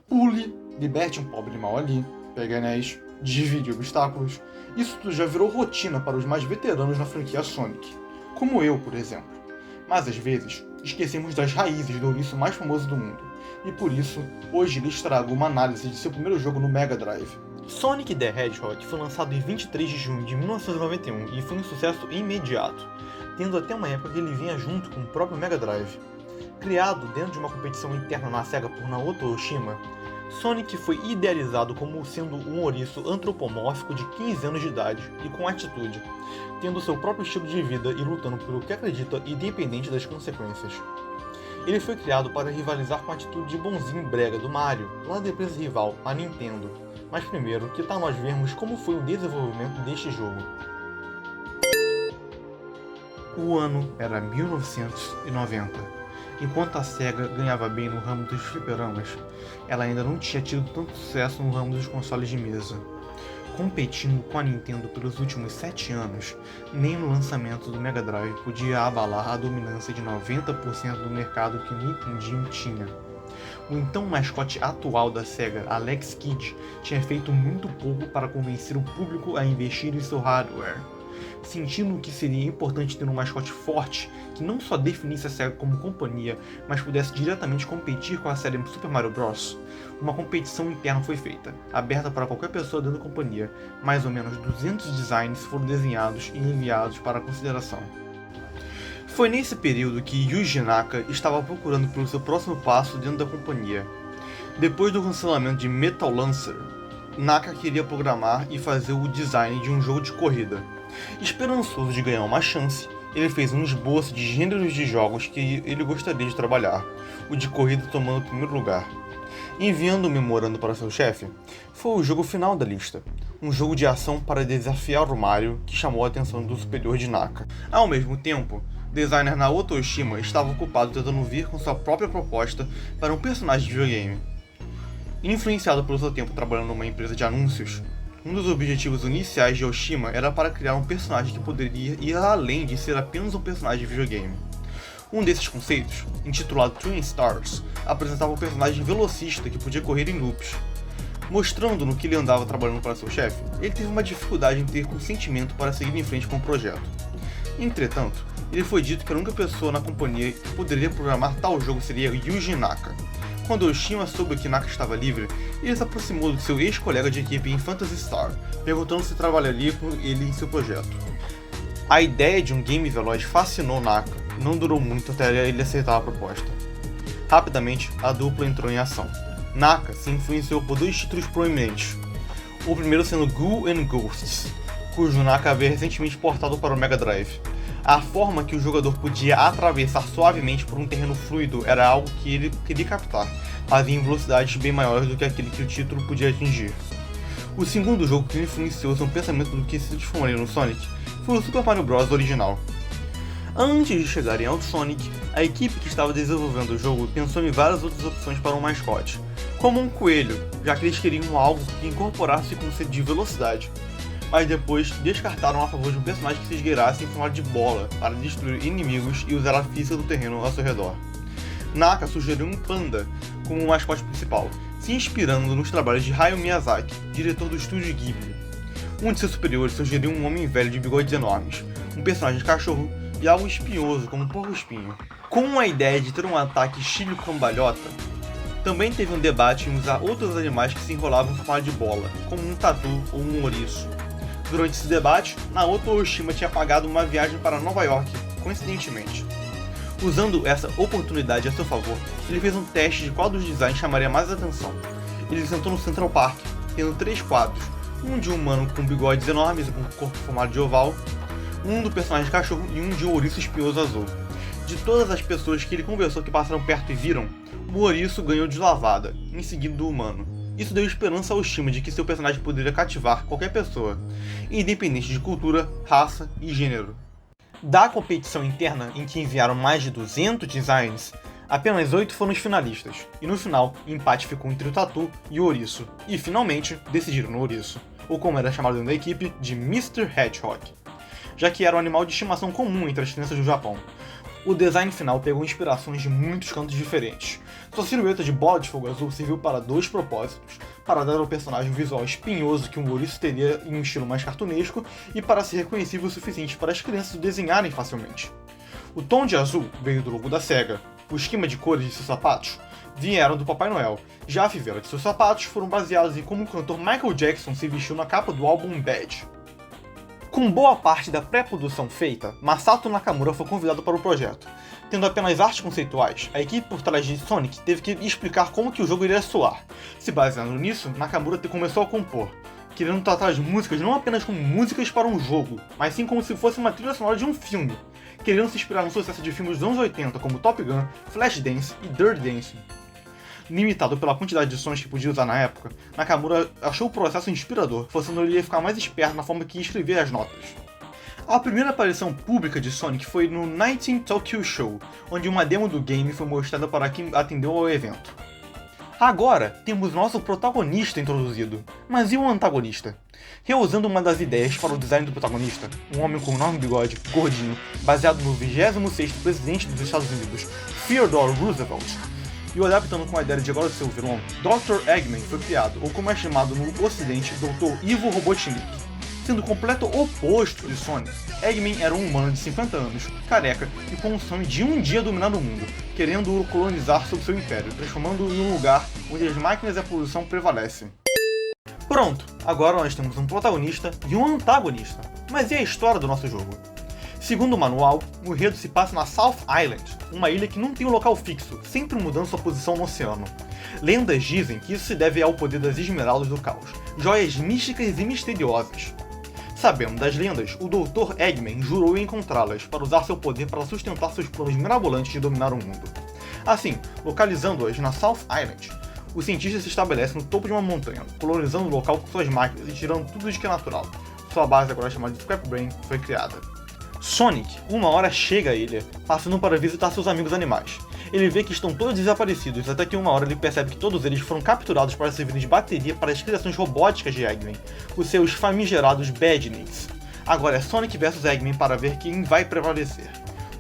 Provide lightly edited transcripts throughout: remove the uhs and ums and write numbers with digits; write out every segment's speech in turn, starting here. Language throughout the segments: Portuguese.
Pule, liberte um pobre mal ali, pegue anéis, divide obstáculos. Isso tudo já virou rotina para os mais veteranos na franquia Sonic, como eu, por exemplo. Mas às vezes, esquecemos das raízes do ouriço mais famoso do mundo, e por isso, hoje lhes trago uma análise de seu primeiro jogo no Mega Drive. Sonic the Hedgehog foi lançado em 23 de junho de 1991 e foi um sucesso imediato, tendo até uma época que ele vinha junto com o próprio Mega Drive. Criado dentro de uma competição interna na SEGA por Naoto Oshima, Sonic foi idealizado como sendo um ouriço antropomórfico de 15 anos de idade e com atitude, tendo seu próprio estilo de vida e lutando pelo que acredita independente das consequências. Ele foi criado para rivalizar com a atitude de bonzinho brega do Mario, lá da empresa rival, a Nintendo. Mas primeiro, que tal nós vermos como foi o desenvolvimento deste jogo? O ano era 1990. Enquanto a SEGA ganhava bem no ramo dos fliperamas, ela ainda não tinha tido tanto sucesso no ramo dos consoles de mesa. Competindo com a Nintendo pelos últimos 7 anos, nem no lançamento do Mega Drive podia abalar a dominância de 90% do mercado que o Nintendinho tinha. O então mascote atual da SEGA, Alex Kidd, tinha feito muito pouco para convencer o público a investir em seu hardware. Sentindo que seria importante ter um mascote forte que não só definisse a SEGA como companhia, mas pudesse diretamente competir com a série Super Mario Bros., uma competição interna foi feita, aberta para qualquer pessoa dentro da companhia. Mais ou menos 200 designs foram desenhados e enviados para consideração. Foi nesse período que Yuji Naka estava procurando pelo seu próximo passo dentro da companhia. Depois do cancelamento de Metal Lancer, Naka queria programar e fazer o design de um jogo de corrida. Esperançoso de ganhar uma chance, ele fez um esboço de gêneros de jogos que ele gostaria de trabalhar, o de corrida tomando o primeiro lugar. Enviando um memorando para seu chefe, foi o jogo final da lista, um jogo de ação para desafiar o Mario que chamou a atenção do superior de Naka. Ao mesmo tempo, o designer Naoto Oshima estava ocupado tentando vir com sua própria proposta para um personagem de videogame. Influenciado pelo seu tempo trabalhando numa empresa de anúncios, um dos objetivos iniciais de Oshima era para criar um personagem que poderia ir além de ser apenas um personagem de videogame. Um desses conceitos, intitulado Twin Stars, apresentava um personagem velocista que podia correr em loops. Mostrando no que ele andava trabalhando para seu chefe, ele teve uma dificuldade em ter consentimento para seguir em frente com o projeto. Entretanto, ele foi dito que a única pessoa na companhia que poderia programar tal jogo seria Yuji Naka. Quando Oshima soube que Naka estava livre, ele se aproximou de seu ex-colega de equipe em Phantasy Star, perguntando se trabalharia com ele em seu projeto. A ideia de um game veloz fascinou Naka, e não durou muito até ele aceitar a proposta. Rapidamente, a dupla entrou em ação. Naka se influenciou por 2 títulos proeminentes, o primeiro sendo Ghoul and Ghosts, cujo Naka havia recentemente portado para o Mega Drive. A forma que o jogador podia atravessar suavemente por um terreno fluido era algo que ele queria captar, mas em velocidades bem maiores do que aquele que o título podia atingir. O segundo jogo que influenciou seu pensamento do que se transformaria no Sonic foi o Super Mario Bros. Original. Antes de chegarem ao Sonic, a equipe que estava desenvolvendo o jogo pensou em várias outras opções para um mascote, como um coelho, já que eles queriam algo que incorporasse o conceito de velocidade. Mas depois descartaram a favor de um personagem que se esgueirasse em forma de bola para destruir inimigos e usar a física do terreno ao seu redor. Naka sugeriu um panda como o mascote principal, se inspirando nos trabalhos de Hayao Miyazaki, diretor do estúdio Ghibli. Um de seus superiores sugeriu um homem velho de bigodes enormes, um personagem de cachorro e algo espinhoso como um porco-espinho. Com a ideia de ter um ataque estilo cambalhota, também teve um debate em usar outros animais que se enrolavam em forma de bola, como um tatu ou um ouriço. Durante esse debate, Naoto Oshima tinha pagado uma viagem para Nova York, coincidentemente. Usando essa oportunidade a seu favor, ele fez um teste de qual dos designs chamaria mais atenção. Ele sentou no Central Park, tendo 3 quadros, um de um humano com bigodes enormes e com um corpo formado de oval, um do personagem cachorro e um de um ouriço espinhoso azul. De todas as pessoas que ele conversou que passaram perto e viram, o ouriço ganhou de lavada, em seguida do humano. Isso deu esperança ao Oshima de que seu personagem poderia cativar qualquer pessoa, independente de cultura, raça e gênero. Da competição interna, em que enviaram mais de 200 designs, apenas 8 foram os finalistas, e no final, o empate ficou entre o Tatu e o ouriço, e finalmente decidiram no ouriço, ou como era chamado dentro da equipe, de Mr. Hedgehog, já que era um animal de estimação comum entre as crianças do Japão. O design final pegou inspirações de muitos cantos diferentes. Sua silhueta de bola de fogo azul serviu para dois propósitos: para dar ao personagem um visual espinhoso que um ouriço teria em um estilo mais cartunesco e para ser reconhecível o suficiente para as crianças o desenharem facilmente. O tom de azul veio do logo da SEGA. O esquema de cores de seus sapatos vieram do Papai Noel. Já a fivela de seus sapatos foram baseados em como o cantor Michael Jackson se vestiu na capa do álbum Bad. Com boa parte da pré-produção feita, Masato Nakamura foi convidado para o projeto. Tendo apenas artes conceituais, a equipe por trás de Sonic teve que explicar como que o jogo iria soar. Se baseando nisso, Nakamura começou a compor, querendo tratar as músicas não apenas como músicas para um jogo, mas sim como se fosse uma trilha sonora de um filme, querendo se inspirar no sucesso de filmes dos anos 80 como Top Gun, Flashdance e Dirty Dancing. Limitado pela quantidade de sons que podia usar na época, Nakamura achou o processo inspirador, forçando ele a ficar mais esperto na forma que ia escrever as notas. A primeira aparição pública de Sonic foi no 19 Tokyo Show, onde uma demo do game foi mostrada para quem atendeu ao evento. Agora, temos nosso protagonista introduzido, mas e o antagonista? Reusando uma das ideias para o design do protagonista, um homem com um enorme bigode, gordinho, baseado no 26º presidente dos Estados Unidos, Theodore Roosevelt, e o adaptando com a ideia de agora do seu vilão, Dr. Eggman foi criado, ou como é chamado no ocidente, Dr. Ivo Robotnik. Sendo o completo oposto de Sonic, Eggman era um humano de 50 anos, careca e com o sonho de um dia dominar o mundo, querendo o colonizar sob seu império, transformando-o num lugar onde as máquinas e a poluição prevalecem. Pronto, agora nós temos um protagonista e um antagonista. Mas e a história do nosso jogo? Segundo o manual, o enredo se passa na South Island, uma ilha que não tem um local fixo, sempre mudando sua posição no oceano. Lendas dizem que isso se deve ao poder das Esmeraldas do Caos, joias místicas e misteriosas. Sabendo das lendas, o Dr. Eggman jurou encontrá-las para usar seu poder para sustentar seus planos mirabolantes de dominar o mundo. Assim, localizando-as na South Island, o cientista se estabelece no topo de uma montanha, colonizando o local com suas máquinas e tirando tudo de que é natural. Sua base, agora chamada de Scrap Brain, foi criada. Sonic, uma hora chega à ilha, passando para visitar seus amigos animais. Ele vê que estão todos desaparecidos, até que uma hora ele percebe que todos eles foram capturados para servir de bateria para as criações robóticas de Eggman, os seus famigerados Badniks. Agora é Sonic vs Eggman para ver quem vai prevalecer.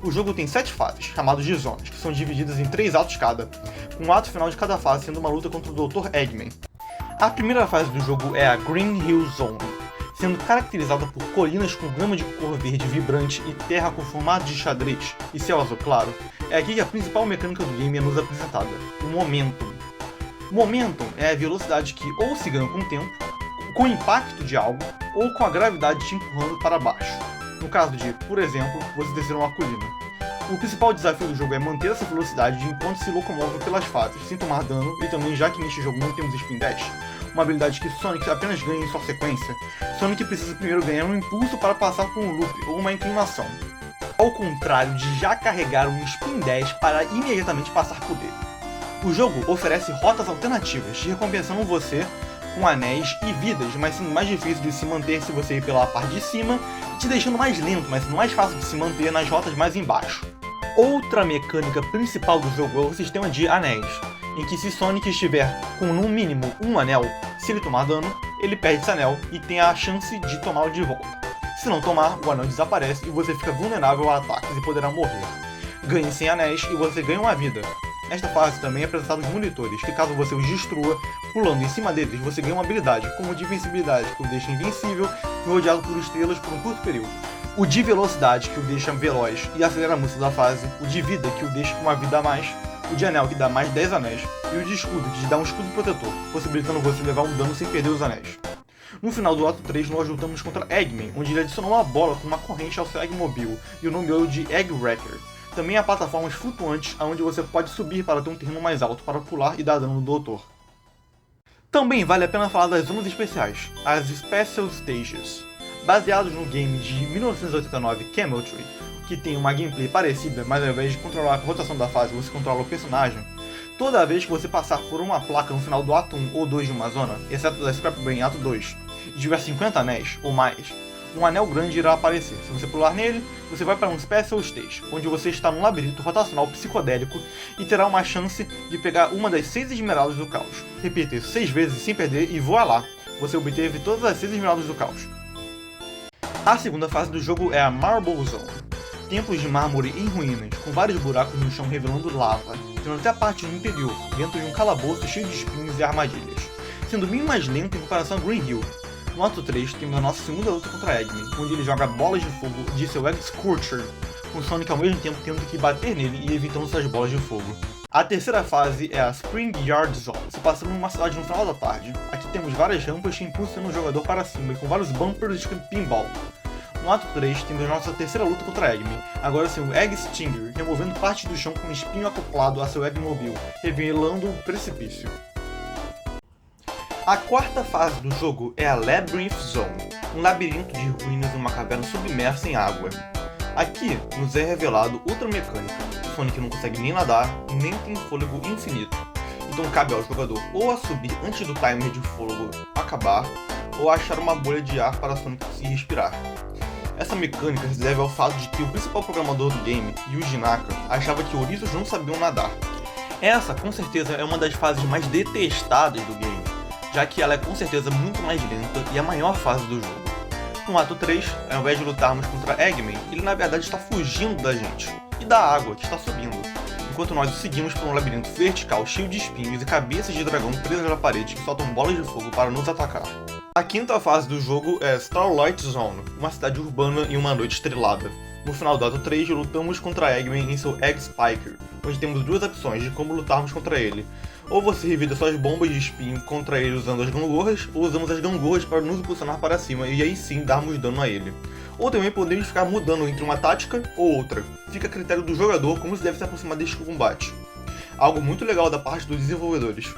O jogo tem 7 fases, chamadas de zonas, que são divididas em 3 atos cada, com o ato final de cada fase sendo uma luta contra o Dr. Eggman. A primeira fase do jogo é a Green Hill Zone, sendo caracterizada por colinas com grama de cor verde vibrante e terra com formato de xadrez e céu azul claro. É aqui que a principal mecânica do game é nos apresentada, o Momentum. Momentum é a velocidade que ou se ganha com o tempo, com o impacto de algo, ou com a gravidade te empurrando para baixo. No caso de, por exemplo, você descer uma colina. O principal desafio do jogo é manter essa velocidade enquanto se locomove pelas fases, sem tomar dano, e também, já que neste jogo não temos Spin Dash, uma habilidade que Sonic apenas ganha em sua sequência, Sonic precisa primeiro ganhar um impulso para passar por um loop ou uma inclinação, ao contrário de já carregar um Spin Dash para imediatamente passar por ele. O jogo oferece rotas alternativas, recompensando você com anéis e vidas, mas sendo mais difícil de se manter se você ir pela parte de cima, e te deixando mais lento, mas sendo mais fácil de se manter nas rotas mais embaixo. Outra mecânica principal do jogo é o sistema de anéis, em que se Sonic estiver com no mínimo um anel, se ele tomar dano, ele perde esse anel e tem a chance de tomá-lo de volta. Se não tomar, o anel desaparece e você fica vulnerável a ataques e poderá morrer. Ganhe 100 anéis e você ganha uma vida. Nesta fase também é apresentado os monitores, que caso você os destrua, pulando em cima deles, você ganha uma habilidade, como o de invencibilidade, que o deixa invencível e rodeado por estrelas por um curto período. O de velocidade, que o deixa veloz e acelera a música da fase, o de vida, que o deixa com uma vida a mais, o de anel, que dá mais 10 anéis, e o de escudo, que te dá um escudo protetor, possibilitando você levar um dano sem perder os anéis. No final do ato 3, nós lutamos contra Eggman, onde ele adicionou uma bola com uma corrente ao seu Eggmobile e o nomeou de Egg Wrecker. Também há plataformas flutuantes, onde você pode subir para ter um terreno mais alto para pular e dar dano no doutor. Também vale a pena falar das zonas especiais, as Special Stages. Baseados no game de 1989 Camel Tree, que tem uma gameplay parecida, mas ao invés de controlar a rotação da fase, você controla o personagem, toda vez que você passar por uma placa no final do ato 1 ou 2 de uma zona, exceto da Scrap Brain ato 2, e tiver 50 anéis ou mais, um anel grande irá aparecer. Se você pular nele, você vai para um Special Stage, onde você está num labirinto rotacional psicodélico e terá uma chance de pegar uma das 6 esmeraldas do caos. Repita isso 6 vezes sem perder e voa lá, você obteve todas as 6 esmeraldas do caos. A segunda fase do jogo é a Marble Zone. templos de mármore em ruínas, com vários buracos no chão revelando lava, tendo até a parte do interior, dentro de um calabouço cheio de espinhos e armadilhas, sendo bem mais lento em comparação a Green Hill. No ato 3, temos a nossa segunda luta contra Eggman, onde ele joga bolas de fogo de seu Egg Scorcher, com Sonic ao mesmo tempo tendo que bater nele e evitando essas bolas de fogo. A terceira fase é a Spring Yard Zone, se passando numa cidade no final da tarde. Aqui temos várias rampas que impulsionam o jogador para cima e com vários bumpers de pinball. No ato 3, temos a nossa terceira luta contra Eggman, agora sem o Egg Stinger, removendo parte do chão com um espinho acoplado a seu Eggmobile, revelando o precipício. A quarta fase do jogo é a Labyrinth Zone, um labirinto de ruínas em uma caverna submersa em água. Aqui nos é revelado outra mecânica. Sonic não consegue nem nadar, nem tem fôlego infinito. Então cabe ao jogador ou a subir antes do timer de fôlego acabar, ou achar uma bolha de ar para Sonic conseguir respirar. Essa mecânica se deve ao fato de que o principal programador do game, Yuji Naka, achava que ouriços não sabiam nadar. Essa, com certeza, é uma das fases mais detestadas do game, já que ela é com certeza muito mais lenta e a maior fase do jogo. No ato 3, ao invés de lutarmos contra Eggman, ele na verdade está fugindo da gente, e da água que está subindo, enquanto nós o seguimos por um labirinto vertical cheio de espinhos e cabeças de dragão presas na parede que soltam bolas de fogo para nos atacar. A quinta fase do jogo é Starlight Zone, uma cidade urbana e uma noite estrelada. No final do ato 3, lutamos contra Eggman em seu Egg Spiker, onde temos duas opções de como lutarmos contra ele. Ou você revida suas bombas de espinho contra ele usando as gangorras, ou usamos as gangorras para nos impulsionar para cima e aí sim darmos dano a ele. Ou também podemos ficar mudando entre uma tática ou outra. Fica a critério do jogador como se deve se aproximar deste combate. Algo muito legal da parte dos desenvolvedores.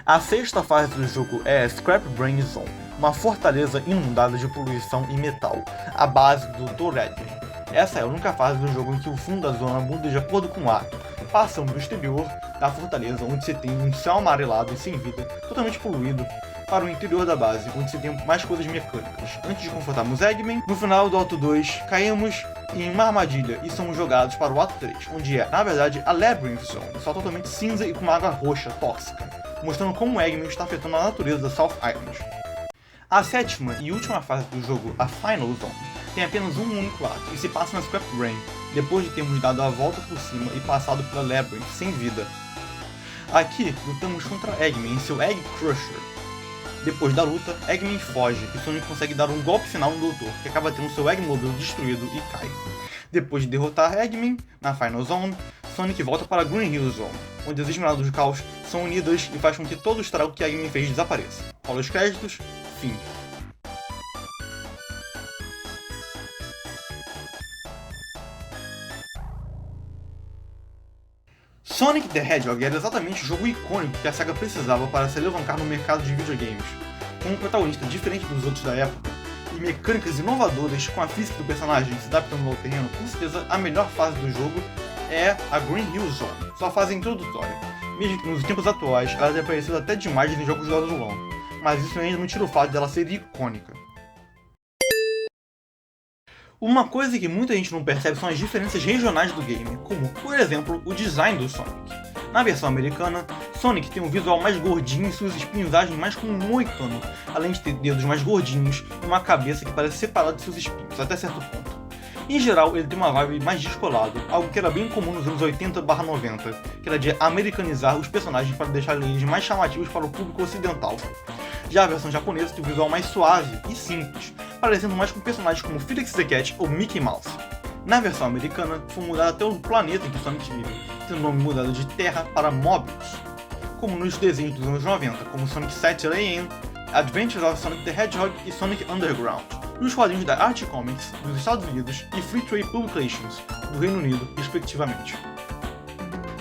A sexta fase do jogo é Scrap Brain Zone, uma fortaleza inundada de poluição e metal, a base do Dr. Eggman. Essa é a única fase do jogo em que o fundo da zona muda de acordo com o ar, passando do exterior da fortaleza, onde você tem um céu amarelado e sem vida, totalmente poluído, para o interior da base, onde você tem mais coisas mecânicas. Antes de confrontarmos Eggman, no final do ato 2, caímos em uma armadilha e somos jogados para o ato 3, onde é, na verdade, a Labyrinth Zone, só totalmente cinza e com uma água roxa, tóxica, mostrando como o Eggman está afetando a natureza da South Island. A sétima e última fase do jogo, a Final Zone, tem apenas um único ato e se passa na Scrap Brain, depois de termos dado a volta por cima e passado pela Labyrinth sem vida. Aqui, lutamos contra Eggman em seu Egg Crusher. Depois da luta, Eggman foge e Sonic consegue dar um golpe final no Doutor, que acaba tendo seu Eggmobile destruído e cai. Depois de derrotar Eggman, na Final Zone, Sonic volta para a Green Hill Zone, onde as Esmeraldas do Caos são unidas e faz com que todo o estrago que Eggman fez desapareça. Rola os créditos, fim. Sonic the Hedgehog era exatamente o jogo icônico que a SEGA precisava para se alavancar no mercado de videogames, com um protagonista diferente dos outros da época, e mecânicas inovadoras com a física do personagem se adaptando ao terreno. Com certeza a melhor fase do jogo é a Green Hill Zone, sua fase introdutória, mesmo que nos tempos atuais ela tenha aparecido até demais em jogos do Adulão, mas isso ainda não tira o fato dela ser icônica. Uma coisa que muita gente não percebe são as diferenças regionais do game, como, por exemplo, o design do Sonic. Na versão americana, Sonic tem um visual mais gordinho e suas espinhos agem mais como um moicano, além de ter dedos mais gordinhos e uma cabeça que parece separada de seus espinhos, até certo ponto. Em geral, ele tem uma vibe mais descolado, algo que era bem comum nos anos 80/90, que era de americanizar os personagens para deixar eles mais chamativos para o público ocidental. Já a versão japonesa tem um visual mais suave e simples, parecendo mais com personagens como Felix the Cat ou Mickey Mouse. Na versão americana, foi mudado até o planeta em que Sonic vive, tendo o nome mudado de Terra para Mobius, como nos desenhos dos anos 90, como Sonic Saturday, Adventures of Sonic the Hedgehog e Sonic Underground, nos quadrinhos da Archie Comics dos Estados Unidos e Free Trade Publications do Reino Unido, respectivamente.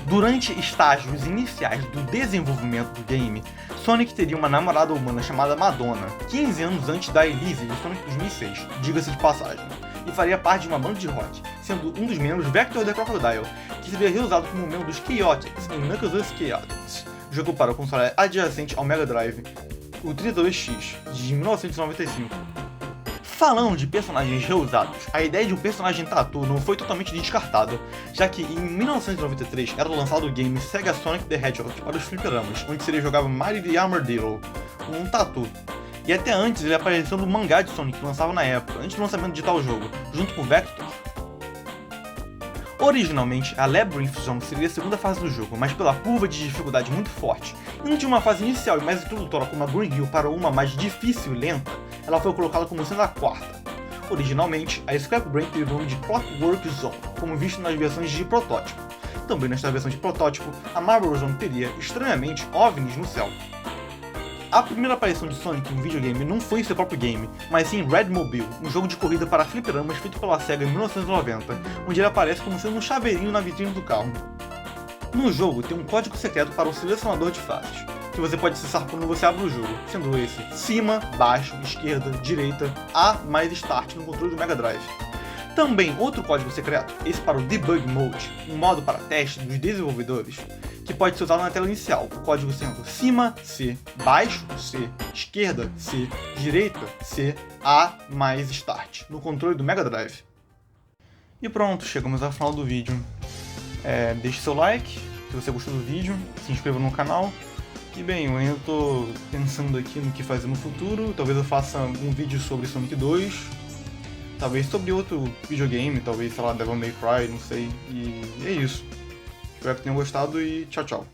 Durante estágios iniciais do desenvolvimento do game, Sonic teria uma namorada humana chamada Madonna, 15 anos antes da Elise de Sonic 2006, diga-se de passagem, e faria parte de uma banda de rock, sendo um dos membros Vector the Crocodile, que seria reusado como membro dos Chaotix em Knuckles Chaotix, jogo para o console adjacente ao Mega Drive, o 32X, de 1995. Falando de personagens reusados, a ideia de um personagem tatu não foi totalmente descartada, já que em 1993 era lançado o game Sega Sonic the Hedgehog para os fliperamas, onde seria jogável Mario the Armadillo, um tatu. E até antes ele apareceu no mangá de Sonic que lançava na época, antes do lançamento de tal jogo, junto com Vector. Originalmente, a Labyrinth Zone seria a segunda fase do jogo, mas pela curva de dificuldade muito forte, e não tinha uma fase inicial e mais introdutória como a Green Hill para uma mais difícil e lenta, ela foi colocada como sendo a quarta. Originalmente, a Scrap Brain teve o nome de Clockwork Zone, como visto nas versões de protótipo. Também nesta versão de protótipo, a Marble Zone teria, estranhamente, OVNIs no céu. A primeira aparição de Sonic em um videogame não foi em seu próprio game, mas sim em Red Mobile, um jogo de corrida para fliperamas feito pela SEGA em 1990, onde ele aparece como sendo um chaveirinho na vitrine do carro. No jogo tem um código secreto para o selecionador de fases, que você pode acessar quando você abre o jogo, sendo esse cima, baixo, esquerda, direita, A mais Start no controle do Mega Drive. Também outro código secreto, esse para o Debug Mode, um modo para teste dos desenvolvedores, que pode ser usado na tela inicial, o código sendo cima, C, baixo, C, esquerda, C, direita, C, A mais Start, no controle do Mega Drive. E pronto, chegamos ao final do vídeo. Deixe seu like, se você gostou do vídeo, se inscreva no canal. E bem, eu ainda estou pensando aqui no que fazer no futuro, talvez eu faça um vídeo sobre Sonic 2, talvez sobre outro videogame, talvez, sei lá, Devil May Cry, não sei. E é isso. Espero que tenham gostado e tchau, tchau.